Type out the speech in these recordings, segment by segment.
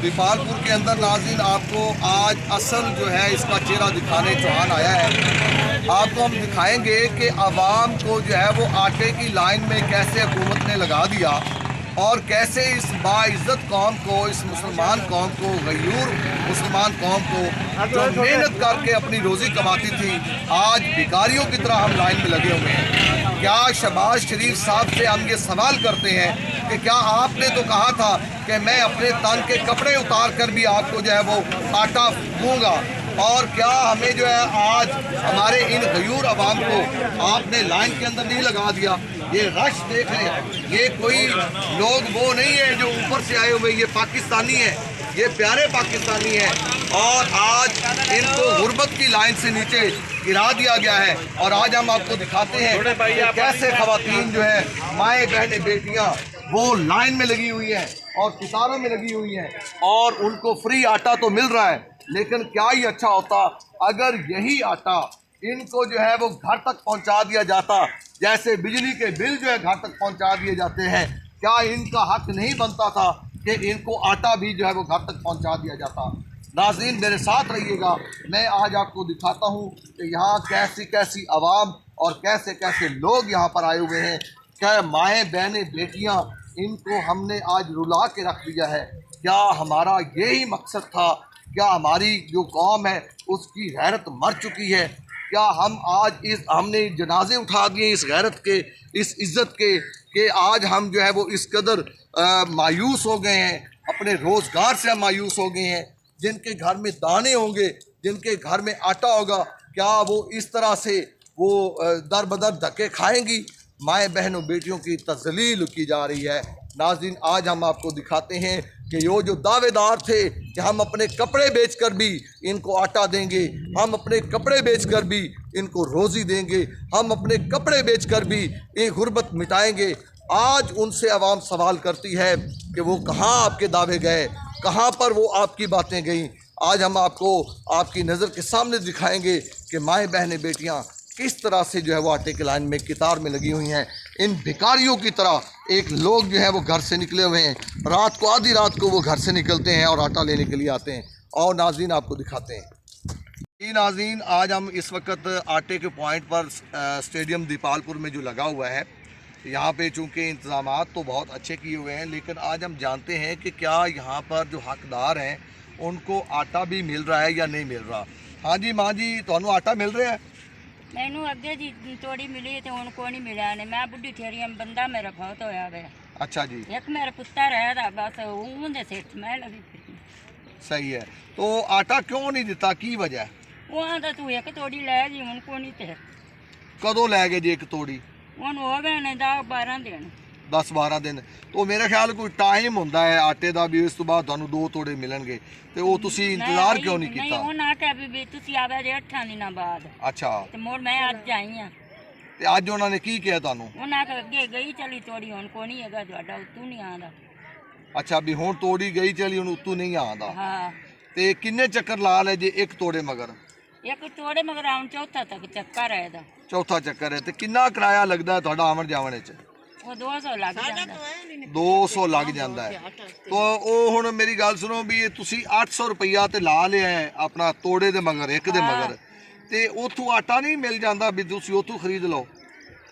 दीपालपुर के अंदर नाज़रीन आपको आज असल जो है इसका चेहरा दिखाने चौहान आया है। आपको हम दिखाएंगे कि आवाम को जो है वो आटे की लाइन में कैसे हुकूमत ने लगा दिया और कैसे इस बाइज़्ज़त कौम को, इस मुसलमान कौम को, गयूर मुसलमान कौम को जो मेहनत करके अपनी रोज़ी कमाती थी, आज भिखारियों की तरह हम लाइन में लगे हुए हैं। क्या शहबाज शरीफ साहब से हम ये सवाल करते हैं कि क्या आपने तो कहा था कि मैं अपने तन के कपड़े उतार कर भी आपको जो है वो आटा दूंगा, और क्या हमें जो है आज हमारे इन गयूर अवाम को आपने लाइन के अंदर नहीं लगा दिया। ये रश देख रहे हैं, ये कोई लोग वो नहीं है जो ऊपर से आए हुए, ये पाकिस्तानी है, ये प्यारे पाकिस्तानी हैं, और आज इनको गुर्बत की लाइन से नीचे गिरा दिया गया है। और आज हम आपको दिखाते हैं कि कैसे ख़वातीन जो है, माएँ बहनें बेटियाँ वो लाइन में लगी हुई हैं और कतारों में लगी हुई हैं, और उनको फ्री आटा तो मिल रहा है, लेकिन क्या ही अच्छा होता अगर यही आटा इनको जो है वो घर तक पहुंचा दिया जाता, जैसे बिजली के बिल जो है घर तक पहुंचा दिए जाते हैं। क्या इनका हक नहीं बनता था कि इनको आटा भी जो है वो घर तक पहुंचा दिया जाता। नाज़रीन मेरे साथ रहिएगा, मैं आज आपको दिखाता हूं कि यहाँ कैसी कैसी आवाम और कैसे कैसे लोग यहाँ पर आए हुए हैं। क्या माएँ बहनें बेटियाँ, इनको हमने आज रुला के रख दिया है। क्या हमारा यही मकसद था? क्या हमारी जो कौम है उसकी गैरत मर चुकी है? क्या हम आज हमने जनाजे उठा दिए इस गैरत के, इस इज़्ज़त के, कि आज हम जो है वो इस कदर मायूस हो गए हैं, अपने रोज़गार से हम मायूस हो गए हैं। जिनके घर में दाने होंगे, जिनके घर में आटा होगा, क्या वो इस तरह से वो दर बदर धक्के खाएंगी? माएँ बहनों बेटियों की तज़लील की जा रही है। नाज़रीन आज हम आपको दिखाते हैं कि ये जो दावेदार थे कि हम अपने कपड़े बेचकर भी इनको आटा देंगे, हम अपने कपड़े बेचकर भी इनको रोज़ी देंगे, हम अपने कपड़े बेचकर भी ये गुर्बत मिटाएंगे, आज उनसे आवाम सवाल करती है कि वो कहाँ आपके दावे गए, कहाँ पर वो आपकी बातें गईं। आज हम आपको आपकी नज़र के सामने दिखाएंगे कि माएँ बहनें बेटियाँ किस तरह से जो है वो आटे की लाइन में कतार में लगी हुई हैं। इन भिखारियों की तरह एक लोग जो है वो घर से निकले हुए हैं, रात को आधी रात को वो घर से निकलते हैं और आटा लेने के लिए आते हैं। और नाज़रीन आपको दिखाते हैं। जी नाज़रीन आज हम इस वक्त आटे के पॉइंट पर स्टेडियम दीपालपुर में जो लगा हुआ है, यहाँ पे चूँकि इंतज़ामात तो बहुत अच्छे किए हुए हैं, लेकिन आज हम जानते हैं कि क्या यहाँ पर जो हकदार हैं उनको आटा भी मिल रहा है या नहीं मिल रहा। हाँ जी माँ जी, तुहानू आटा मिल रहा है? मैनू अगे जी थोड़ी मिली तो उनको नहीं मिला ने, मैं बुढ़ी ठहरी बंदा मेरा बहुत होया वे। अच्छा जी। एक मेरा पुत्र है बस उनके सिर मैं लगी फिरती। सही है, तो आटा क्यों नहीं दिता, की वजह? वो आंदा तू एक तोड़ी लै जी, उनको नहीं थे। कदों लै गए जी एक तोड़ी? उन हो गए ने 10-12 दिन। 10-12 दिन। तो मेरे ख्याल कोई टाइम होंदा है आटे का भी, इस तो बाद तुहानू 2 तोड़े मिलणगे, ते वो तुसी इंतजार क्यों नहीं कीता? नहीं उन्हें आख्या भी तुसी आवे जे 8 दिनों बाद। अच्छा, ते मोड़ मैं अज आई हां। ते अज उन्होंने की किया तुहानू? उन्हें आख्या अगे गई चली तोड़ी, उनको नहीं हैगा तुहाडा उत्तू नहीं आंदा। अच्छा भी हुण तोड़ी गई चली, हुण उत्तू नहीं आंदा। हाँ, ते किन्ने चक्कर ला ले जे एक तोड़े मगर? एक तोड़े मगर आउण चौथा तक चक्कर है दा। चौथा चक्कर है। ते किन्ना किराया लगदा है तुहाडा आवन जावन विच? वो 200 लग जांदा। 200 लग जाता है। तो वो हुण मेरी गल सुनो भी तुसी 800 रुपया ते ला लिया है अपना तोड़े दे मगर, एक दे मगर, ते उथों आटा नहीं मिल जाता भी तुसी उथों खरीद लो?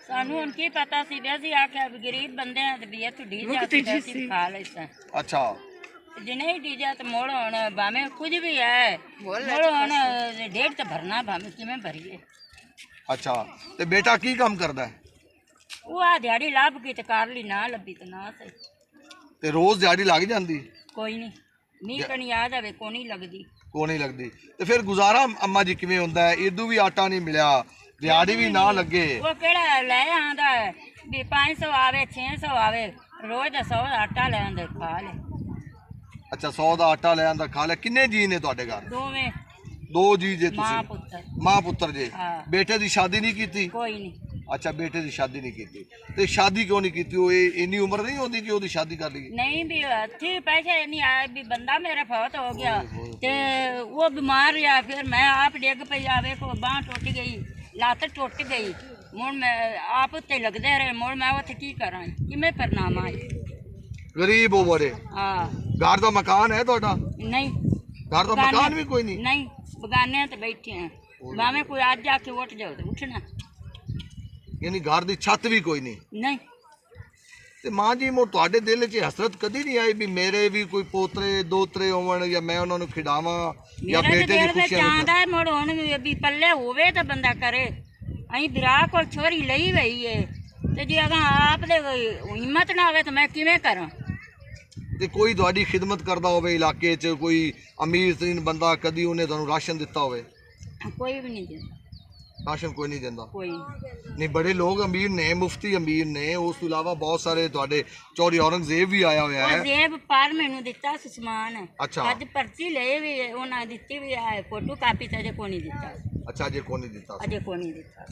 सानू उनकी पता सी वैसे आख्या भी गरीब बंदे हैं ते भी इत्थों डी खा लेसा। अच्छा, जिन्हें ही डीजा तो मोड़ हुण भावें कुछ भी है, मोड़ हुण डेढ़ तो भरना, भावें किवें भरीए। अच्छा, ते बेटा की काम करदा है? वो आ दिहाड़ी लाभ की तो कर ली, ना लभी तो ना सही। ते रोज दिहाड़ी लग जाती? कोई नहीं, मीह कनी आ जावे को नहीं लगदी। को नहीं लगती, ते फिर गुजारा अम्मा जी किवें हुंदा है? इदू भी आटा नहीं मिलिया, दिहाड़ी भी ना लगे। वो केड़ा ले आंदा है भी 500 आवे 600 आवे, रोज दा 100 आटा ले आंदे खा ले। अच्छा 100 का आटा ले आंदा खा ले। किन्ने जी ने तुहाडे घर? दोवें। 2 जी जे तुसी? मां पुत्र। मां पुत्र जे। हाँ। बेटे दी शादी नहीं की? कोई नहीं। अच्छा बेटे की शादी नहीं की, तो शादी क्यों नहीं की? वो इन्नी उम्र नहीं होती कि उसकी शादी कर ली? नहीं भी थी पैसे नहीं आए भी बंदा मेरा फौत हो गया ते वो बीमार रहा, फिर मैं आप डिग पई, आवे को बांह टुट गई, लत्त टुट गई, मुड़ मैं आप उत्ते लगते रहे, मुड़ मैं उत्थे की करा, किमें परिणाम आए। गरीब हो बड़े हाँ घर का मकान है ਤੁਹਾਡਾ नहीं घर का मकान भी कोई नहीं नहीं बगाने तो बैठे हैं भाਵੇਂ कोई आज जाके उठ जाओ तो उठना यानी घर की छत भी कोई नहीं नहीं ਤੇ ਮਾਂ ਜੀ ਮੋ ਤੁਹਾਡੇ ਦਿਲ 'ਚ ਹਸਰਤ ਕਦੀ ਨਹੀਂ ਆਈ ਵੀ ਮੇਰੇ ਵੀ ਕੋਈ ਪੋਤਰੇ ਦੋਤਰੇ ਹੋਵਣ ਜਾਂ ਮੈਂ ਉਹਨਾਂ ਨੂੰ ਖਿਡਾਵਾਂ ਜਾਂ ਮੇਰੇ ਬੇਟੇ ਦੀ ਦਿਲ ਵਿੱਚ ਖੁਸ਼ੀਆਂ ਆਂਦਾ ਹੈ ਮੁੜ ਹੁਣ ਵੀ ਪੱਲੇ ਹੋਵੇ ਤਾਂ ਬੰਦਾ ਕਰੇ ਅਸੀਂ ਵਿਰਾ ਕੋਲ ਛੋਰੀ ਲਈ ਹੋਈ ਏ ਤੇ ਜੇ ਅਗਾਂ ਆਪ ਦੇ ਹਿੰਮਤ ਨਾ ਹੋਵੇ ਤਾਂ ਮੈਂ ਕਿਵੇਂ ਕਰਾਂ ਤੇ ਕੋਈ ਤੁਹਾਡੀ ਖਿਦਮਤ ਕਰਦਾ ਹੋਵੇ ਇਲਾਕੇ 'ਚ ਕੋਈ ਅਮੀਰ ਤਰੀਨ ਬੰਦਾ ਕਦੀ ਉਹਨੇ ਤੁਹਾਨੂੰ ਰਾਸ਼ਨ ਦਿੱਤਾ ਹੋਵੇ ਕੋਈ ਵੀ ਨਹੀਂ ਦਿੰਦਾ ਰਾਸ਼ਨ ਕੋਈ ਨਹੀਂ ਦਿੰਦਾ ਕੋਈ ਨਹੀਂ ਬੜੇ ਲੋਕ ਅਮੀਰ ਨੇ ਮੁਫਤੀ ਅਮੀਰ ਨੇ ਉਸ ਤੋਂ ਇਲਾਵਾ ਬਹੁਤ ਸਾਰੇ ਤੁਹਾਡੇ ਚੌਧਰੀ ਔਰੰਗਜ਼ੇਬ ਵੀ ਆਇਆ ਹੋਇਆ ਹੈ ਉਹ ਜ਼ੇਬ ਪਰ ਮੈਨੂੰ ਦਿੱਤਾ ਸੀ ਸਮਾਨ ਅੱਛਾ ਅੱਜ ਪਰਚੀ ਲਏ ਵੀ ਹੈ, ਉਹਨਾਂ ਦਿੱਤੀ ਵੀ ਹੈ ਫੋਟੋ ਕਾਪੀ ਤਾਂ ਅਜੇ ਕੋਈ ਨਹੀਂ ਦਿੱਤਾ ਅੱਛਾ ਜੇ ਕੋਈ ਨਹੀਂ ਦਿੱਤਾ ਅਜੇ ਕੋਈ ਨਹੀਂ ਦਿੱਤਾ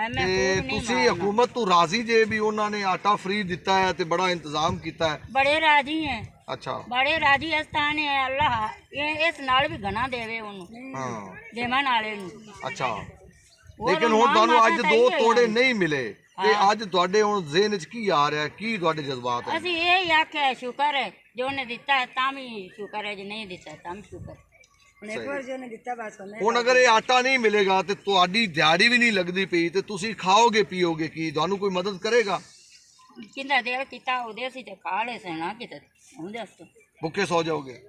ਮੈਂ ਤੇ ਖੂਬ ਨਹੀਂ ਤੁਸੀਂ ਮਾਰਨਾ। ਹਕੂਮਤ ਤੋਂ ਰਾਜ਼ੀ ਜੇ ਵੀ ਉਹਨਾਂ ਨੇ ਆਟਾ ਫ੍ਰੀ ਦਿੱਤਾ ਹੈ ਤੇ ਬੜਾ ਇੰਤਜ਼ਾਮ ਕੀਤਾ ਹੈ ਬੜੇ ਰਾਜੀ ਹੈ ਅੱਛਾ ਬੜੇ ਰਾਜੀ ਅਸਤਾਨ ਹੈ ਅੱਲਾਹ ਇਹ ਇਸ ਨਾਲ ਵੀ ਘਣਾ ਦੇਵੇ ਉਹਨੂੰ ਹਾਂ ਦੇਵਾਂ ਨਾਲੇ ਨੂੰ ਅੱਛਾ ਉਹ ਲੇਕਿਨ ਹੁਣ ਮਾਂ ਤੁਹਾਨੂੰ ਮਾਤਾ ਅੱਜ ਤਾਂ ਦੋ ਇਹੀ ਤੋੜੇ ਹੋਏ ਨਹੀਂ ਮਿਲੇ ਤੇ ਅੱਜ ਤੁਹਾਡੇ ਹੁਣ ਜ਼ਿਹਨ 'ਚ ਕੀ ਆ ਰਿਹਾ ਕੀ ਤੁਹਾਡੇ ਜਜ਼ਬਾਤ ਹੈ ਅਸੀਂ ਇਹ ਹੀ ਆਖਿਆ ਸ਼ੁਕਰ ਹੈ ਜੋ ਉਹਨੇ ਦਿੱਤਾ ਹੈ ਤਾਂ ਵੀ ਸ਼ੁਕਰ ਹੈ ਜੇ ਨਹੀਂ ਦਿੱਤਾ ਤਾਂ ਵੀ ਸ਼ੁਕਰ ਹੁਣ ਅਗਰ ਇਹ ਆਟਾ ਨਹੀਂ ਮਿਲੇਗਾ ਤੇ ਤੁਹਾਡੀ ਦਿਹਾੜੀ ਵੀ ਨਹੀਂ ਲੱਗਦੀ ਪਈ ਤੇ ਤੁਸੀਂ ਖਾਓਗੇ ਪੀਓਗੇ ਕੀ ਤੁਹਾਨੂੰ ਕੋਈ ਮਦਦ ਕਰੇਗਾ ਕਿੰਦਾ ਦਿਲ ਕੀਤਾ ਉਹਦੇ ਸੀ ਤੇ ਖਾ ਲੈ ਸੈਣਾ ਕਿਤੇ ਹੁਣ ਦੱਸ ਭੁੱਖੇ ਸੌ ਜਾਓਗੇ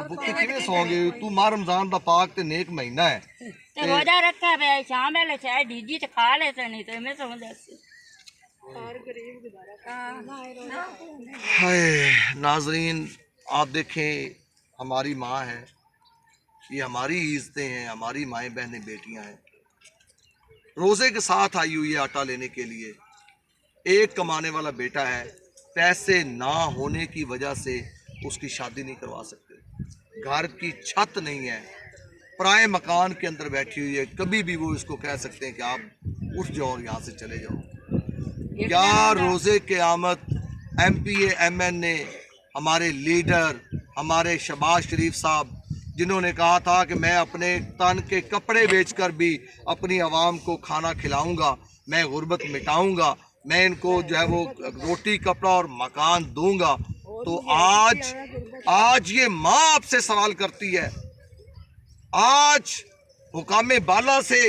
ਭੁੱਖੇ ਕਿਵੇਂ ਸੌਂਗੇ ਤੂੰ ਮਾਹ ਰਮਜ਼ਾਨ ਦਾ ਪਾਕ ਤੇ ਨੇਕ ਮਹੀਨਾ ਹੈ ਤੇ ਰੋਜ਼ਾ ਰੱਖਿਆ ਪਿਆ ਸ਼ਾਮ ਵੇਲੇ ਚਾਹੇ ਡੀਜੀ ਤੇ ਖਾ ਲੈ ਸੈਣੀ ਤੇ ਮੈਂ ਸਮਝ ਦੱਸ हाय नाजरीन आप देखें हमारी माँ है ये हमारी इज्जतें हैं हमारी माएँ बहनें बेटियाँ हैं रोज़े के साथ आई हुई है आटा लेने के लिए एक कमाने वाला बेटा है पैसे ना होने की वजह से उसकी शादी नहीं करवा सकते घर की छत नहीं है पराए मकान के अंदर बैठी हुई है कभी भी वो इसको कह सकते हैं कि आप उठ जाओ और यहाँ से चले जाओ क्या रोज़े क़यामत MPA MNA हमारे लीडर हमारे शहबाज शरीफ साहब जिन्होंने कहा था कि मैं अपने तन के कपड़े बेचकर भी अपनी आवाम को खाना खिलाऊंगा मैं गुर्बत मिटाऊंगा मैं इनको जो है वो रोटी कपड़ा और मकान दूंगा तो आज ये माँ आपसे सवाल करती है आज हुकाम बाला से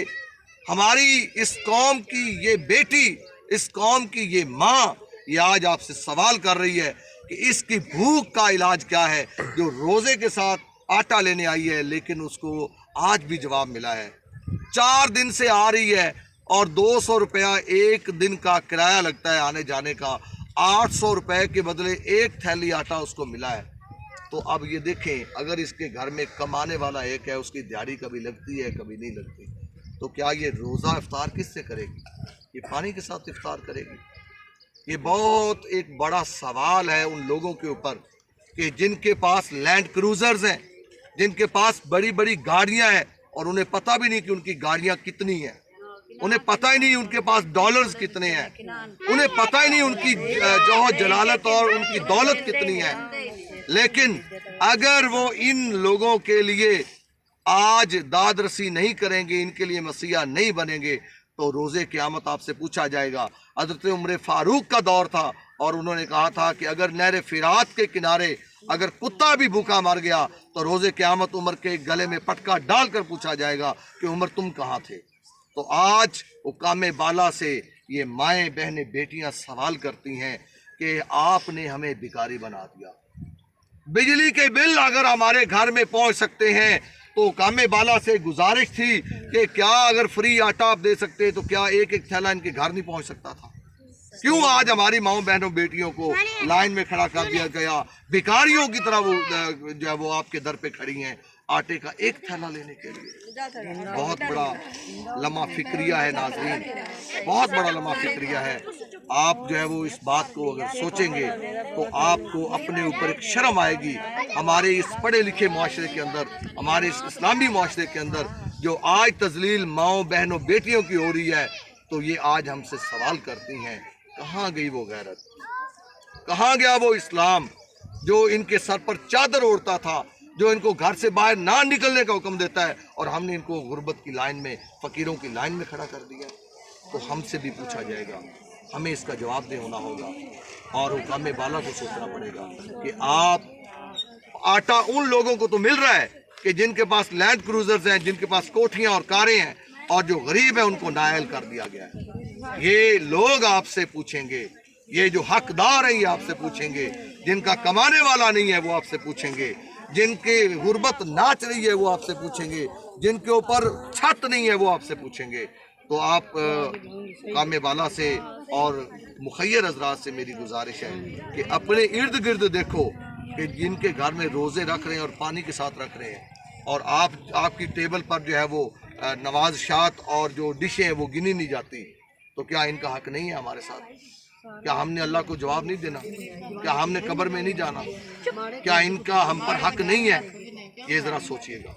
हमारी इस कौम की ये बेटी इस कौम की ये माँ ये आज आपसे सवाल कर रही है कि इसकी भूख का इलाज क्या है जो रोज़े के साथ आटा लेने आई है लेकिन उसको आज भी जवाब मिला है 4 दिन से आ रही है और 200 रुपया एक दिन का किराया लगता है आने जाने का 800 रुपये के बदले एक थैली आटा उसको मिला है तो अब ये देखें अगर इसके घर में कमाने वाला एक है उसकी दिहाड़ी कभी लगती है कभी नहीं लगती तो क्या ये रोज़ा इफ्तार किससे करेगी ये पानी के साथ इफ्तार करेगी ये बहुत एक बड़ा सवाल है उन लोगों के ऊपर कि जिनके पास लैंड क्रूज़र्स हैं जिनके पास बड़ी बड़ी गाड़ियां हैं और उन्हें पता भी नहीं कि उनकी गाड़ियां कितनी हैं उन्हें पता ही नहीं उनके पास डॉलर्स कितने हैं उन्हें पता ही नहीं उनकी जो जलालत और उनकी दौलत कितनी है लेकिन अगर वो इन लोगों के लिए आज दाद रसी नहीं करेंगे इनके लिए मसीहा नहीं बनेंगे तो रोज़े क़यामत आपसे पूछा जाएगा हज़रत उमर फ़ारूक का दौर था और उन्होंने कहा था कि अगर नहर फ़िरात के किनारे अगर कुत्ता भी भूखा मर गया तो रोज़े क़यामत उमर के गले में पटका डालकर पूछा जाएगा कि उमर तुम कहाँ थे तो आज हुक्काम बाला से ये माएँ बहनें बेटियाँ सवाल करती हैं कि आपने हमें भिखारी बना दिया बिजली के बिल अगर हमारे घर में पहुँच सकते हैं तो हुक्काम बाला से गुजारिश थी कि क्या अगर फ्री आटा आप दे सकते तो क्या एक एक थैला इनके घर नहीं पहुँच सकता था क्यों आज हमारी माओ बहनों बेटियों को लाइन में खड़ा कर दिया गया भिखारियों की तरह वो जो है वो आपके दर पे खड़ी हैं आटे का एक थैला लेने के लिए बहुत बड़ा लम्हा फिक्रिया है नाज़रीन बहुत बड़ा लम्हा फिक्रिया है आप जो है वो इस बात को अगर सोचेंगे तो आपको अपने ऊपर एक शर्म आएगी हमारे इस पढ़े लिखे माशरे के अंदर हमारे इस इस्लामी माशरे के अंदर जो आज तजलील माओ बहनों बेटियों की हो रही है तो ये आज हमसे सवाल करती हैं कहाँ गई वो गैरत कहाँ गया वो इस्लाम जो इनके सर पर चादर ओढ़ता था जो इनको घर से बाहर ना निकलने का हुक्म देता है और हमने इनको गुर्बत की लाइन में फ़कीरों की लाइन में खड़ा कर दिया तो हमसे भी पूछा जाएगा ہمیں اس کا جواب دہ ہونا ہوگا اور حکام بالا کو سوچنا پڑے گا کہ آپ آٹا ان لوگوں کو تو مل رہا ہے کہ جن کے پاس لینڈ کروزرز ہیں، جن کے پاس کوٹھیاں اور کاریں ہیں، اور جو غریب ہیں ان کو نائل کر دیا گیا ہے۔ یہ لوگ آپ سے پوچھیں گے، یہ جو حقدار ہیں یہ آپ سے پوچھیں گے، جن کا کمانے والا نہیں ہے وہ آپ سے پوچھیں گے، جن کی غربت ناچ رہی ہے وہ آپ سے پوچھیں گے، جن کے اوپر چھت نہیں ہے وہ آپ سے پوچھیں گے۔ تو آپ حکام بالا سے اور مخیر حضرات سے میری گزارش ہے کہ اپنے ارد گرد دیکھو کہ جن کے گھر میں روزے رکھ رہے ہیں اور پانی کے ساتھ رکھ رہے ہیں، اور آپ کی ٹیبل پر جو ہے وہ نوازشات اور جو ڈشیں ہیں وہ گنی نہیں جاتی، تو کیا ان کا حق نہیں ہے ہمارے ساتھ؟ کیا ہم نے اللہ کو جواب نہیں دینا؟ کیا ہم نے قبر میں نہیں جانا؟ کیا ان کا ہم پر حق نہیں ہے؟ یہ ذرا سوچئے گا۔